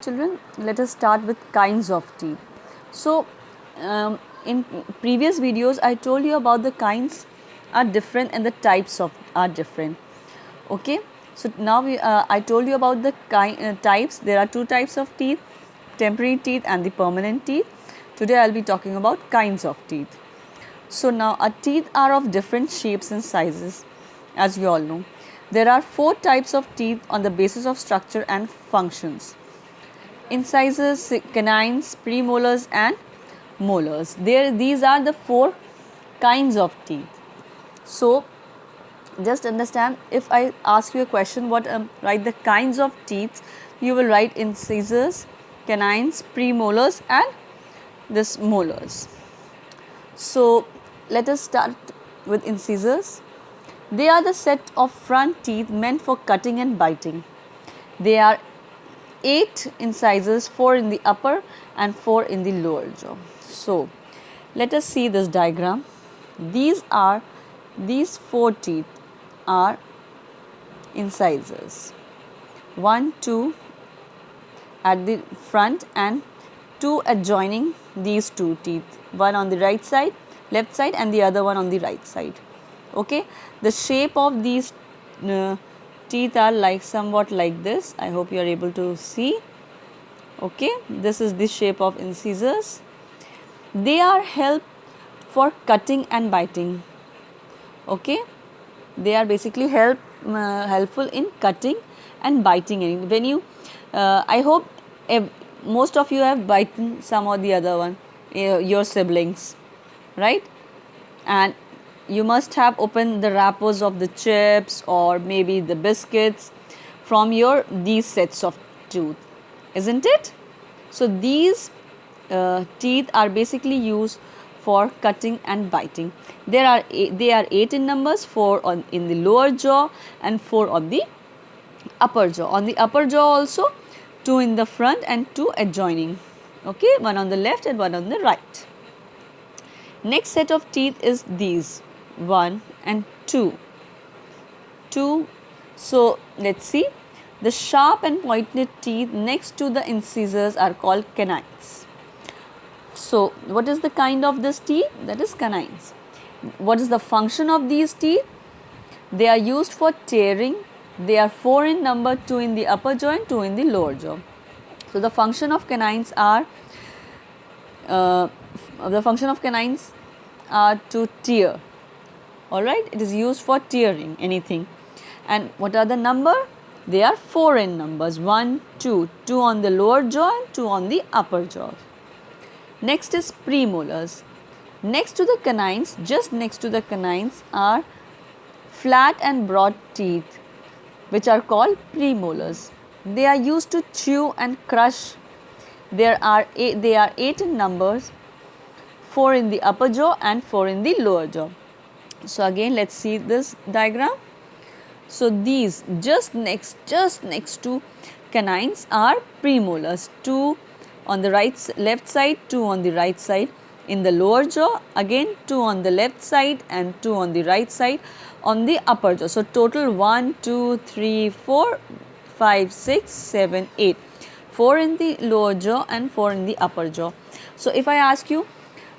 Children, let us start with kinds of teeth. So, in previous videos, I told you about the kinds are different and the types of are different. Okay, so now I told you about the types. There are two types of teeth: temporary teeth and the permanent teeth. Today, I'll be talking about kinds of teeth. So now, our teeth are of different shapes and sizes, as you all know. There are four types of teeth on the basis of structure and functions: incisors, canines, premolars, and molars. These are the four kinds of teeth. So, just understand, if I ask you a question, write the kinds of teeth, you will write incisors, canines, premolars, and this molars. So, let us start with incisors. They are the set of front teeth meant for cutting and biting. They are 8 incisors, 4 in the upper and 4 in the lower jaw. So, let us see this diagram. These 4 teeth are incisors. 1, 2 at the front and 2 adjoining these 2 teeth. One on the left side and the other one on the right side. Okay, the shape of these teeth are somewhat like this. I hope you are able to see. Okay, this is the shape of incisors. They are help for cutting and biting. Okay, they are basically helpful in cutting and biting. When you I hope most of you have bitten some or the other one, your siblings, right? And you must have opened the wrappers of the chips or maybe the biscuits from these sets of teeth, isn't it? So these teeth are basically used for cutting and biting. They are 8 in numbers, 4 in the lower jaw and 4 on the upper jaw. On the upper jaw also 2 in the front and 2 adjoining. Okay, one on the left and one on the right. Next set of teeth is these 1 and 2. So let's see. The sharp and pointed teeth next to the incisors are called canines. So what is the kind of this teeth? That is canines. What is the function of these teeth? They are used for tearing. They are 4 in number, 2 in the upper jaw and 2 in the lower jaw. So the function of canines are to tear. Alright, it is used for tearing anything. And what are the number? They are 4 in numbers, 1, 2, 2 on the lower jaw and 2 on the upper jaw. Next is premolars. Next to the canines, just next to the canines are flat and broad teeth, which are called premolars. They are used to chew and crush. They are 8 in numbers, 4 in the upper jaw and 4 in the lower jaw. So again, let's see this diagram. So these just next to canines are premolars. 2 on the left side, 2 on the right side. In the lower jaw, again 2 on the left side and 2 on the right side on the upper jaw. So total 1, 2, 3, 4, 5, 6, 7, 8. 4 in the lower jaw and 4 in the upper jaw. So if I ask you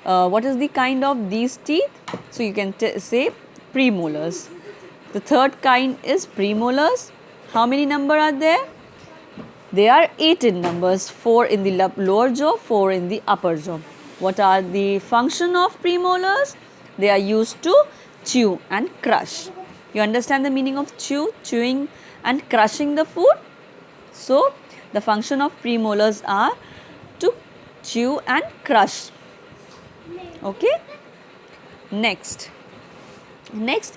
what is the kind of these teeth? So you can say premolars. The third kind is premolars. How many number are there? They are 8 in numbers, 4 in the lower jaw, 4 in the upper jaw. What are the function of premolars? They are used to chew and crush. You understand the meaning of chewing and crushing the food? So, the function of premolars are to chew and crush. Okay? Next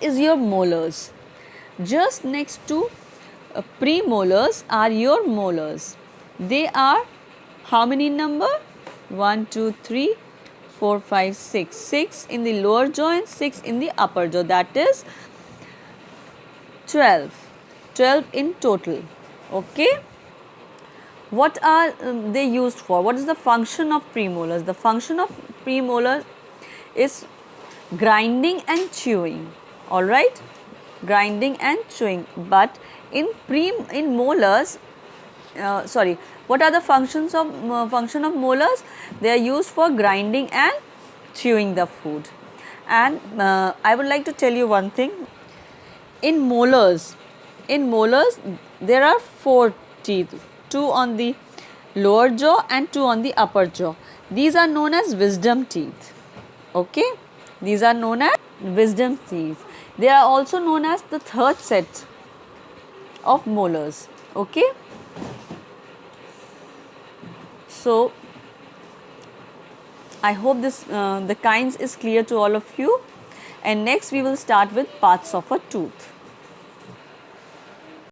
is your molars. Just next to premolars are your molars. They are how many in number? 1, 2, 3, 4, 5, 6. 6 in the lower jaw and 6 in the upper jaw. That is 12. 12 in total. Okay. What are they used for? What is the function of premolars? The function of premolars is grinding and chewing. Alright, grinding and chewing. But in molars, sorry, what are the functions of function of molars? They are used for grinding and chewing the food. And I would like to tell you one thing. In molars, there are 4 teeth, 2 on the lower jaw and 2 on the upper jaw. These are known as wisdom teeth. Okay, these are known as wisdom teeth. They are also known as the third set of molars. Okay, so I hope this the kinds is clear to all of you, and next we will start with parts of a tooth.